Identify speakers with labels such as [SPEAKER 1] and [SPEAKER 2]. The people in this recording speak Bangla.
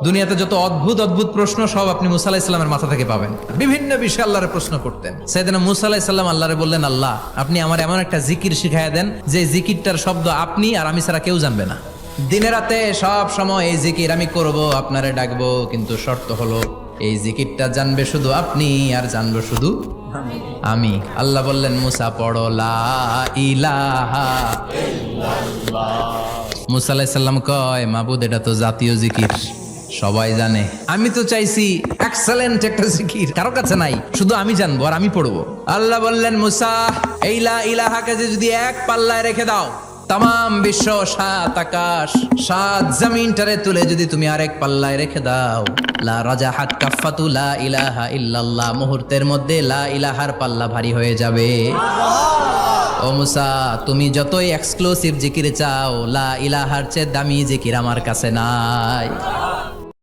[SPEAKER 1] দুনিয়াতে যত অদ্ভুত অদ্ভুত প্রশ্ন সব আপনি মুসা আলাহিস সাল্লামের মাথা থেকে পাবেন। বিভিন্ন বিষয়ে আল্লাহরে প্রশ্ন করতেন। সাইয়েদনা মুসা আলাহিস সাল্লাম আল্লাহরে বললেন, আল্লাহ আপনি আমার এমন একটা জিকির শিখাইয়া দেন যে জিকিরটার শব্দ আপনি আর আমি ছাড়া কেউ জানবে না। দিনে রাতে সব সময় এই জিকির আমি করব, আপনারে ডাকবো, কিন্তু শর্ত হলো এই জিকিরটা জানবে শুধু আপনি আর জানবো শুধু আমি। আল্লাহ বললেন, মুসা পড়ো লা ইলাহা ইল্লাল্লাহ। মুসা আলাইহিস সালাম কয়, মাবুদ এটা তো জাতীয় জিকির, সবাই জানে। আমি তো চাইছি এক্সেলেন্ট একটা জিকির, কারো কাছে নাই, শুধু আমি জানবো আর আমি পড়বো। আল্লাহ বললেন, মুসা এই লা ইলাহাকে যদি এক পাল্লায় রেখে দাও, তাম বিশ্ব, সাত আকাশ, সাত জমিনটারে তুলে যদি তুমি আরেক পাল্লায় রেখে দাও, লা রাজাহাত কাফাতু লা ইলাহা ইল্লাল্লাহ, মুহূর্তের মধ্যে লা ইলাহার পাল্লা ভারী হয়ে যাবে। ও মুসা, তুমি যতই এক্সক্লুসিভ জিকির চাও, লা ইলাহার চেয়ে দামি জিকির আমার কাছে নাই।